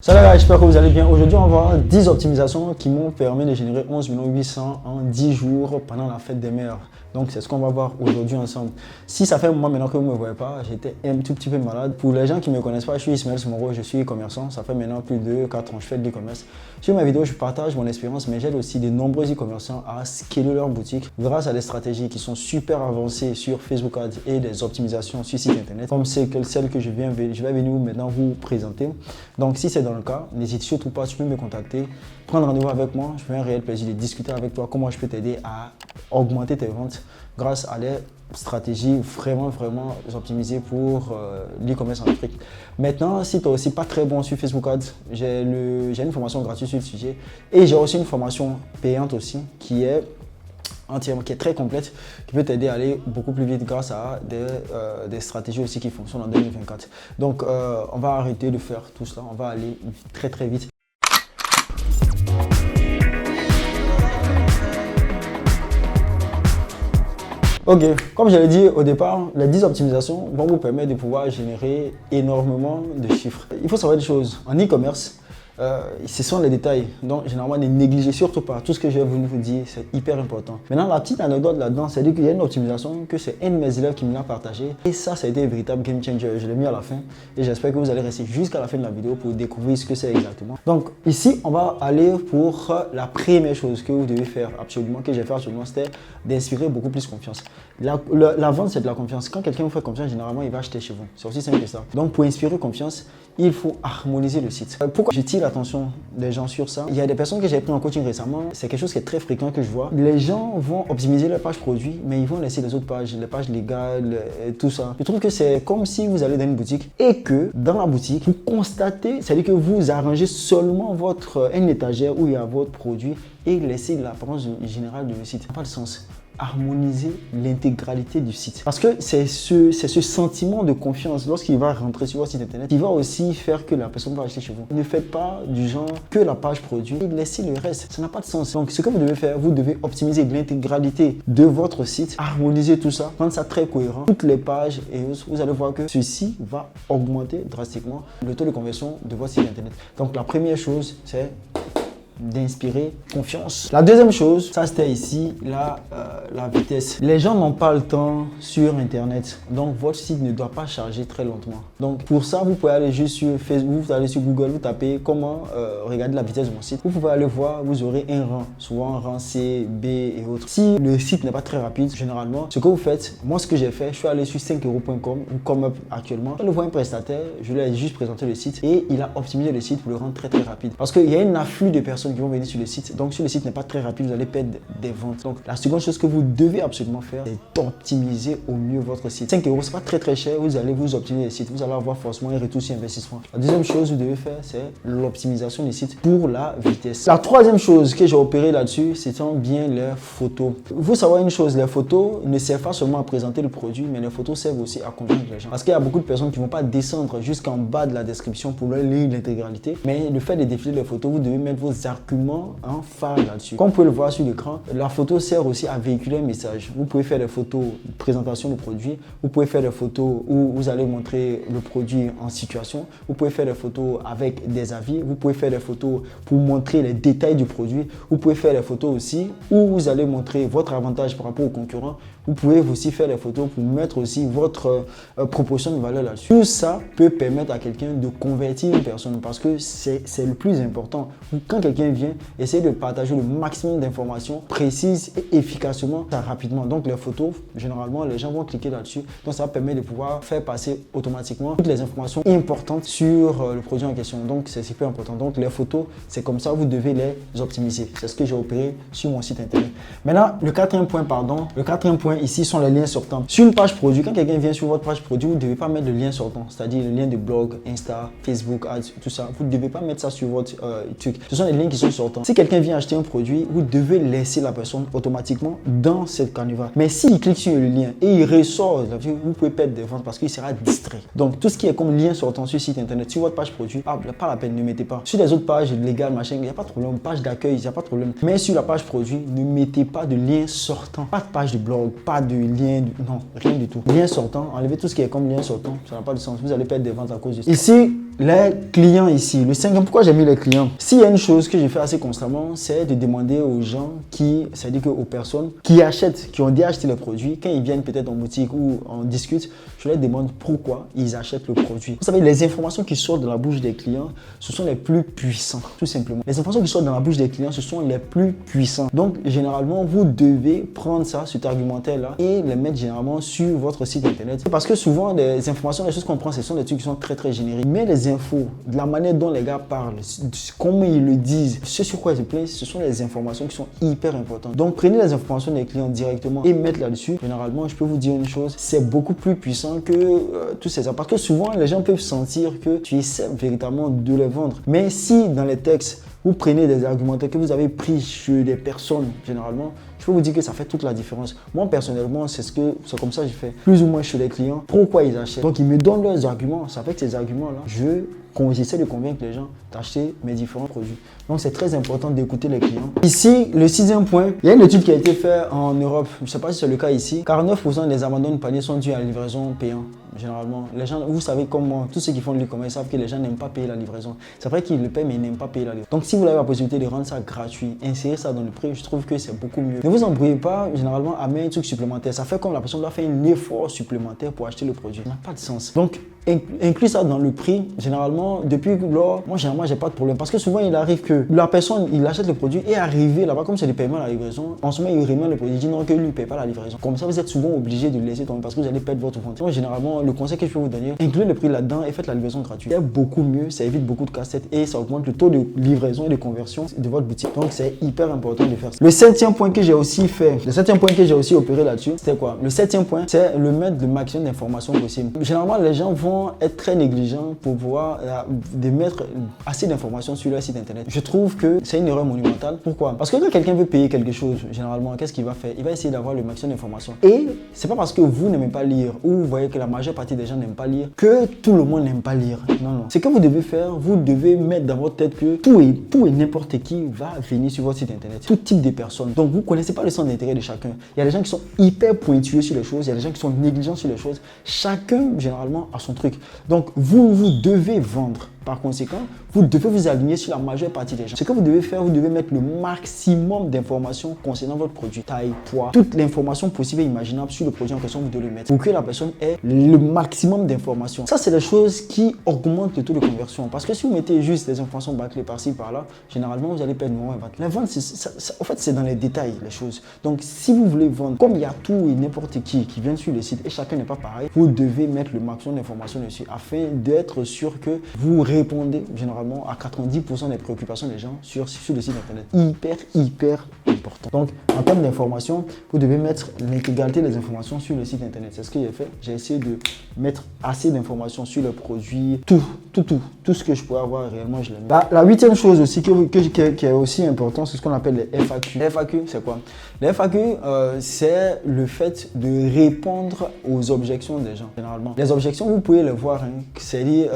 Salut les gars, j'espère que vous allez bien. Aujourd'hui, on va voir 10 optimisations qui m'ont permis de générer 11 800 en 10 jours pendant la fête des mères. Donc, c'est ce qu'on va voir aujourd'hui ensemble. Si ça fait un moment maintenant que vous ne me voyez pas, j'étais un tout petit peu malade. Pour les gens qui ne me connaissent pas, je suis Ismaël Smoro, je suis commerçant. Ça fait maintenant plus de 4 ans que je fais de l'e-commerce. Sur ma vidéo, je partage mon expérience, mais j'aide aussi de nombreux e-commerçants à scaler leur boutique grâce à des stratégies qui sont super avancées sur Facebook Ads et des optimisations sur site internet, comme celle que je vais venir maintenant vous présenter. Donc, si c'est dans le cas, n'hésite surtout pas, tu peux me contacter, prendre rendez-vous avec moi. Je fais un réel plaisir de discuter avec toi comment je peux t'aider à augmenter tes ventes grâce à des stratégies vraiment optimisées pour l'e-commerce en Afrique. Maintenant, si tu n'es aussi pas très bon sur Facebook Ads, j'ai une formation gratuite sur le sujet et j'ai aussi une formation payante aussi qui est très complète, qui peut t'aider à aller beaucoup plus vite grâce à des stratégies aussi qui fonctionnent en 2024. Donc, on va arrêter de faire tout cela, on va aller très vite. Ok, comme je l'ai dit au départ, les 10 optimisations vont vous permettre de pouvoir générer énormément de chiffres. Il faut savoir des choses, en e-commerce, ce sont les détails, donc généralement ne négligez surtout pas. Tout ce que je vais vous dire, c'est hyper important. Maintenant, la petite anecdote là-dedans, c'est qu'il y a une optimisation que c'est un de mes élèves qui me l'a partagé. Et ça a été un véritable game changer. Je l'ai mis à la fin et j'espère que vous allez rester jusqu'à la fin de la vidéo pour découvrir ce que c'est exactement. Donc ici, on va aller pour la première chose que vous devez faire absolument, que j'ai fait absolument, c'était d'inspirer beaucoup plus confiance. La vente, c'est de la confiance. Quand quelqu'un vous fait confiance, généralement, il va acheter chez vous. C'est aussi simple que ça. Donc, pour inspirer confiance, il faut harmoniser le site. Pourquoi je tire l'attention des gens sur ça? Il y a des personnes que j'ai pris en coaching récemment. C'est quelque chose qui est très fréquent que je vois. Les gens vont optimiser leur page produit, mais ils vont laisser les autres pages, les pages légales, tout ça. Je trouve que c'est comme si vous allez dans une boutique et que dans la boutique, vous constatez, c'est-à-dire que vous arrangez seulement une étagère où il y a votre produit et laissez l'apparence générale de le site. Ça n'a pas de sens. Harmoniser l'intégralité du site. Parce que c'est ce sentiment de confiance lorsqu'il va rentrer sur votre site internet qui va aussi faire que la personne va acheter chez vous. Ne faites pas du genre que la page produit et laissez le reste. Ça n'a pas de sens. Donc ce que vous devez faire, vous devez optimiser l'intégralité de votre site, harmoniser tout ça, rendre ça très cohérent, toutes les pages et vous allez voir que ceci va augmenter drastiquement le taux de conversion de votre site internet. Donc la première chose, c'est d'inspirer confiance. La deuxième chose, ça c'était ici, la vitesse. Les gens n'ont pas le temps sur internet, donc votre site ne doit pas charger très lentement. Donc pour ça, vous pouvez aller juste sur Facebook, vous allez sur Google, vous tapez comment regarder la vitesse de mon site. Vous pouvez aller voir, vous aurez un rang, souvent un rang C, B et autres. Si le site n'est pas très rapide, généralement, ce que vous faites, moi ce que j'ai fait, je suis allé sur 5euros.com ou ComeUp actuellement. Je le vois un prestataire, je lui ai juste présenté le site et il a optimisé le site pour le rendre très rapide. Parce qu'il y a un afflux de personnes qui vont venir sur le site. Donc, si le site n'est pas très rapide, vous allez perdre des ventes. Donc, la seconde chose que vous devez absolument faire, c'est d'optimiser au mieux votre site. 5 euros, c'est pas très cher. Vous allez vous optimiser le site. Vous allez avoir forcément un retour sur investissement. La deuxième chose que vous devez faire, c'est l'optimisation des sites pour la vitesse. La troisième chose que j'ai opéré là-dessus, c'est bien les photos. Il faut savoir une chose, les photos ne servent pas seulement à présenter le produit, mais les photos servent aussi à convaincre les gens. Parce qu'il y a beaucoup de personnes qui ne vont pas descendre jusqu'en bas de la description pour lire l'intégralité. Mais le fait de défiler les photos, vous devez mettre vos arguments en phare là-dessus. Comme vous pouvez le voir sur l'écran, la photo sert aussi à véhiculer un message. Vous pouvez faire des photos de présentation du produit, vous pouvez faire des photos où vous allez montrer le produit en situation, vous pouvez faire des photos avec des avis, vous pouvez faire des photos pour montrer les détails du produit, vous pouvez faire des photos aussi où vous allez montrer votre avantage par rapport aux concurrents, vous pouvez aussi faire des photos pour mettre aussi votre proposition de valeur là-dessus. Tout ça peut permettre à quelqu'un de convertir une personne parce que c'est le plus important. Quand quelqu'un vient, essayez de partager le maximum d'informations précises et efficacement, rapidement. Donc les photos, généralement, les gens vont cliquer là-dessus. Donc ça permet de pouvoir faire passer automatiquement toutes les informations importantes sur le produit en question. Donc c'est super important. Donc les photos, c'est comme ça, vous devez les optimiser. C'est ce que j'ai opéré sur mon site internet. Maintenant, le quatrième point ici sont les liens sortants. Sur une page produit, quand quelqu'un vient sur votre page produit, vous ne devez pas mettre de lien sortant, c'est-à-dire le lien de blog, Insta, Facebook, Ads, tout ça. Vous ne devez pas mettre ça sur votre truc. Ce sont les liens qui sont sortants. Si quelqu'un vient acheter un produit, vous devez laisser la personne automatiquement dans cette canevas. Mais s'il clique sur le lien et il ressort, vous pouvez perdre des ventes parce qu'il sera distrait. Donc tout ce qui est comme lien sortant sur site internet, sur votre page produit, pas la peine, ne mettez pas. Sur les autres pages légales, machin, il n'y a pas de problème. Page d'accueil, il n'y a pas de problème. Mais sur la page produit, ne mettez pas de lien sortant. Pas de page de blog, pas de lien, non, rien du tout. Lien sortant, enlevez tout ce qui est comme lien sortant, ça n'a pas de sens. Vous allez perdre des ventes à cause de ça. Ici, les clients ici, le cinquième, pourquoi j'ai mis les clients? S'il y a une chose que je fais assez constamment, c'est de demander aux gens c'est-à-dire aux personnes qui achètent, qui ont déjà acheté le produit, quand ils viennent peut-être en boutique ou on discute, je leur demande pourquoi ils achètent le produit. Vous savez, les informations qui sortent de la bouche des clients, ce sont les plus puissants, tout simplement. Les informations qui sortent dans la bouche des clients, ce sont les plus puissants. Donc, généralement, vous devez prendre ça, cet argumentaire-là, et les mettre généralement sur votre site internet. Parce que souvent, les informations, les choses qu'on prend, ce sont des trucs qui sont très, très génériques. Mais les infos, de la manière dont les gars parlent, comment ils le disent, ce sur quoi ils se plaignent, ce sont les informations qui sont hyper importantes. Donc, prenez les informations des clients directement et mettez là-dessus. Généralement, je peux vous dire une chose, c'est beaucoup plus puissant que tous ces... Parce que souvent, les gens peuvent sentir que tu essaies véritablement de les vendre. Mais si dans les textes, vous prenez des argumentaires que vous avez pris sur des personnes, généralement, je peux vous dire que ça fait toute la différence. Moi, personnellement, c'est comme ça que je fais plus ou moins chez les clients. Pourquoi ils achètent? Donc, ils me donnent leurs arguments. C'est avec ces arguments-là, j'essaie de convaincre les gens d'acheter mes différents produits. Donc, c'est très important d'écouter les clients. Ici, le sixième point, il y a une étude qui a été faite en Europe. Je ne sais pas si c'est le cas ici. 49% des abandons de panier sont dus à la livraison payante. Généralement, les gens, vous savez comment, tous ceux qui font de l'e-commerce savent que les gens n'aiment pas payer la livraison. C'est vrai qu'ils le paient, mais ils n'aiment pas payer la livraison. Donc, si vous avez la possibilité de rendre ça gratuit, insérer ça dans le prix, je trouve que c'est beaucoup mieux. Ne vous embrouillez pas, généralement, à mettre un truc supplémentaire. Ça fait comme la personne doit faire un effort supplémentaire pour acheter le produit. Ça n'a pas de sens. Donc, inclus ça dans le prix. Généralement, depuis lors, moi, généralement, j'ai pas de problème. Parce que souvent, il arrive que la personne, il achète le produit et arrivé là-bas, comme c'est le paiement à la livraison, en ce moment, il remet le produit, il dit non, que lui, il ne paye pas la livraison. Comme ça, vous êtes souvent obligé de le laisser tomber parce que vous allez perdre votre compte. Donc, généralement, le conseil que je peux vous donner, incluez le prix là-dedans et faites la livraison gratuite. C'est beaucoup mieux, ça évite beaucoup de casse-tête et ça augmente le taux de livraison et de conversion de votre boutique. Donc, c'est hyper important de faire ça. Le septième point que j'ai aussi opéré là-dessus, c'était quoi? Le septième point, c'est le mettre le maximum d'informations possible. Généralement, les gens vont être très négligents pour pouvoir de mettre assez d'informations sur leur site internet. Je trouve que c'est une erreur monumentale. Pourquoi? Parce que quand quelqu'un veut payer quelque chose, généralement, qu'est-ce qu'il va faire? Il va essayer d'avoir le maximum d'informations. Et c'est pas parce que vous n'aimez pas lire ou vous voyez que la majeure partie des gens n'aiment pas lire que tout le monde n'aime pas lire. Non, non. Ce que vous devez faire, vous devez mettre dans votre tête que tout et n'importe qui va venir sur votre site internet. Tout type de personnes. Donc, vous ne connaissez pas le centre d'intérêt de chacun. Il y a des gens qui sont hyper pointueux sur les choses. Il y a des gens qui sont négligents sur les choses. Chacun, généralement, a son truc. Donc, vous devez vendre. Par conséquent, vous devez vous aligner sur la majeure partie des gens. Ce que vous devez faire, vous devez mettre le maximum d'informations concernant votre produit, taille, poids, toute l'information possible et imaginable sur le produit en question, vous devez le mettre pour que la personne ait le maximum d'informations. Ça, c'est des choses qui augmentent le taux de conversion. Parce que si vous mettez juste des informations bâclées par-ci, par-là, généralement, vous allez perdre moins de ventes. La vente, en fait, c'est dans les détails, les choses. Donc, si vous voulez vendre, comme il y a tout et n'importe qui vient sur le site et chacun n'est pas pareil, vous devez mettre le maximum d'informations dessus afin d'être sûr que vous répondez généralement à 90% des préoccupations des gens sur le site internet. Hyper important. Donc, en termes d'informations, vous devez mettre l'intégralité des informations sur le site internet. C'est ce que j'ai fait. J'ai essayé de mettre assez d'informations sur le produit. Tout ce que je pourrais avoir réellement, je l'ai mis. La huitième chose aussi qui est aussi important, c'est ce qu'on appelle les FAQ. Les FAQ, c'est quoi? Les FAQ, c'est le fait de répondre aux objections des gens, généralement. Les objections, vous pouvez les voir. Hein. C'est-à-dire,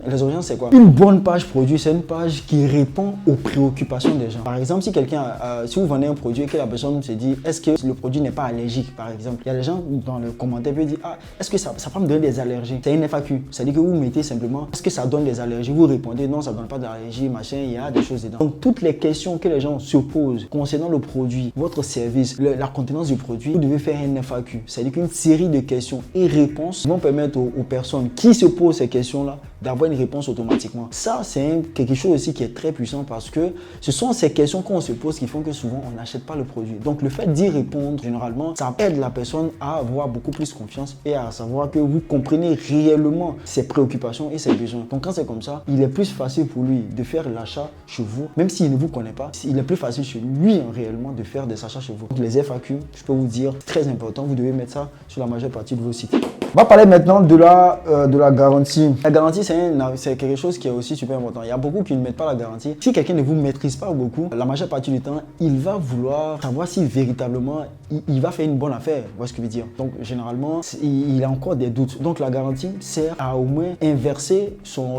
les objections, c'est quoi? Une bonne page produit, c'est une page qui répond aux préoccupations des gens. Par exemple, si vous vendez un produit et que la personne se dit, est-ce que le produit n'est pas allergique, par exemple? Il y a des gens dans le commentaire qui disent, est-ce que ça peut me donner des allergies? C'est une FAQ. C'est-à-dire que vous mettez simplement, est-ce que ça donne des allergies? Vous répondez, non, ça ne donne pas d'allergie, machin, il y a des choses dedans. Donc, toutes les questions que les gens se posent concernant le produit, votre service, la contenance du produit, vous devez faire un FAQ. C'est-à-dire qu'une série de questions et réponses vont permettre aux personnes qui se posent ces questions-là d'avoir une réponse automatiquement. Ça, c'est quelque chose aussi qui est très puissant parce que ce sont ces questions qu'on se pose qui font que souvent, on n'achète pas le produit. Donc, le fait d'y répondre, généralement, ça aide la personne à avoir beaucoup plus confiance et à savoir que vous comprenez réellement ses préoccupations et ses besoins. Donc, quand c'est comme ça, il est plus facile pour lui de faire l'achat chez vous, même s'il ne vous connaît pas. Il est plus facile chez lui, réellement, de faire des achats chez vous. Donc, les FAQ, je peux vous dire, très important. Vous devez mettre ça sur la majeure partie de vos sites. On va parler maintenant de la garantie. La garantie, c'est quelque chose qui est aussi super important. Il y a beaucoup qui ne mettent pas la garantie. Si quelqu'un ne vous maîtrise pas beaucoup, la majeure partie du temps, il va vouloir savoir si véritablement il va faire une bonne affaire. Vous voyez ce que je veux dire? Donc, généralement, il a encore des doutes. Donc, la garantie sert à au moins inverser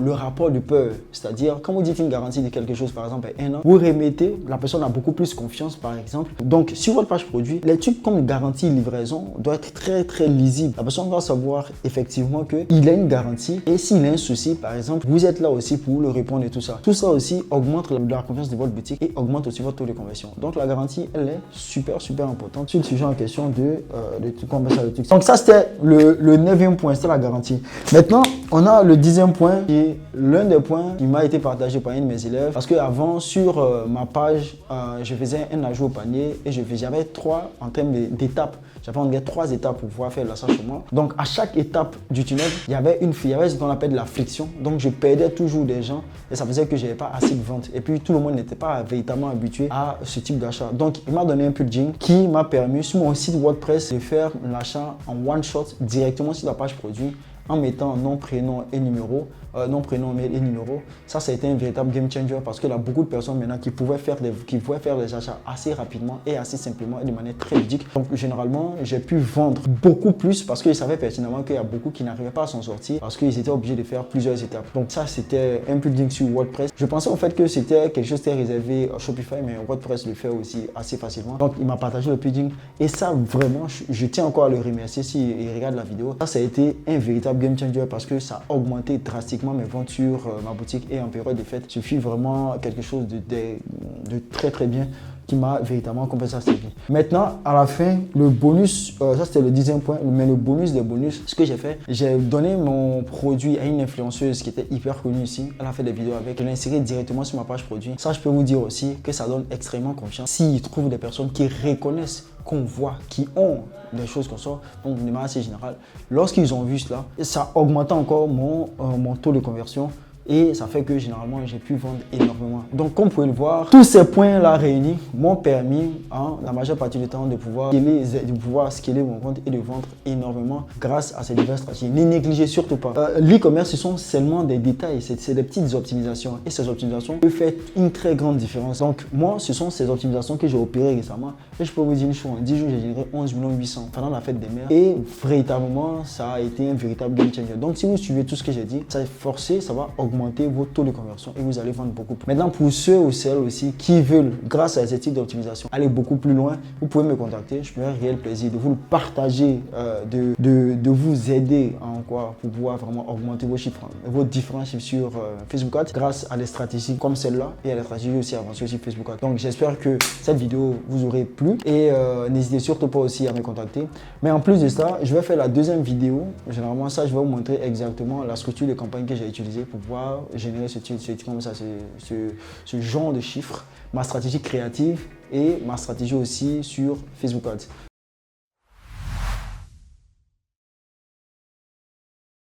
le rapport de peur. C'est-à-dire, quand vous dites une garantie de quelque chose, par exemple, 1 an, vous remettez, la personne a beaucoup plus confiance, par exemple. Donc, sur votre page produit, les trucs comme garantie livraison doivent être très, très lisibles. La personne doit savoir savoir effectivement qu'il a une garantie et s'il a un souci, par exemple, vous êtes là aussi pour le répondre et tout ça. Tout ça aussi augmente la confiance de votre boutique et augmente aussi votre taux de conversion. Donc la garantie, elle est super importante sur le sujet en question de conversion. Donc ça, c'était le 9e point, c'était la garantie. Maintenant, on a le 10e point qui est l'un des points qui m'a été partagé par un de mes élèves parce qu'avant, sur ma page, je faisais un ajout au panier et j'avais 3 en termes d'étapes. J'avais en 3 étapes pour pouvoir faire l'achat chez moi. Donc, à chaque étape du tunnel, il y avait ce qu'on appelle de la friction. Donc, je perdais toujours des gens et ça faisait que je n'avais pas assez de ventes. Et puis, tout le monde n'était pas véritablement habitué à ce type d'achat. Donc, il m'a donné un plugin qui m'a permis sur mon site WordPress de faire l'achat en one shot directement sur la page produit en mettant nom, prénom et numéro. Mail et numéro. Ça a été un véritable game changer parce qu'il y a beaucoup de personnes maintenant qui pouvaient faire des achats assez rapidement et assez simplement et de manière très ludique. Donc, généralement, j'ai pu vendre beaucoup plus parce que je savais pertinemment qu'il y a beaucoup qui n'arrivaient pas à s'en sortir parce qu'ils étaient obligés de faire plusieurs étapes. Donc, ça, c'était un plugin sur WordPress. Je pensais au fait que c'était quelque chose qui était réservé à Shopify, mais WordPress le fait aussi assez facilement. Donc, il m'a partagé le plugin et ça, vraiment, je tiens encore à le remercier s'il regarde la vidéo. Ça a été un véritable game changer parce que ça a augmenté drastiquement mes ventes sur ma boutique et en période de fête. Ce fut vraiment quelque chose de très bien qui m'a véritablement compensé sa vie. Maintenant, à la fin, le bonus, ça c'était le 10e point, mais le bonus des bonus, ce que j'ai fait, j'ai donné mon produit à une influenceuse qui était hyper connue ici. Elle a fait des vidéos avec, elle l'a inséré directement sur ma page produit. Ça, je peux vous dire aussi que ça donne extrêmement confiance. S'ils trouvent des personnes qui reconnaissent qu'on voit, qui ont des choses comme ça, donc de manière assez générale, lorsqu'ils ont vu cela, ça augmente encore mon taux de conversion. Et ça fait que généralement j'ai pu vendre énormément. Donc comme vous pouvez le voir, tous ces points là réunis m'ont permis la majeure partie du temps de pouvoir scaler mon compte et de vendre énormément grâce à ces diverses stratégies. Ne négligez surtout pas. L'e-commerce, ce sont seulement des détails, c'est des petites optimisations et ces optimisations peuvent faire une très grande différence. Donc moi, ce sont ces optimisations que j'ai opérées récemment et je peux vous dire une chose, en 10 jours j'ai généré 11 800 pendant la fête des mères et véritablement ça a été un véritable game changer. Donc si vous suivez tout ce que j'ai dit, ça va forcer, ça va augmenter vos taux de conversion et vous allez vendre beaucoup plus. Maintenant, pour ceux ou celles aussi qui veulent, grâce à ce type d'optimisation, aller beaucoup plus loin, vous pouvez me contacter. Je me ferai un réel plaisir de vous le partager, de vous aider en quoi pour pouvoir vraiment augmenter vos chiffres, vos différents chiffres sur Facebook Ads grâce à des stratégies comme celle-là et à des stratégies aussi avancées sur Facebook Ads. Donc, j'espère que cette vidéo vous aurait plu et n'hésitez surtout pas aussi à me contacter. Mais en plus de ça, je vais faire la deuxième vidéo. Généralement, ça, je vais vous montrer exactement la structure de campagne que j'ai utilisée pour pouvoir générer ce genre de chiffres, ma stratégie créative et ma stratégie aussi sur Facebook Ads.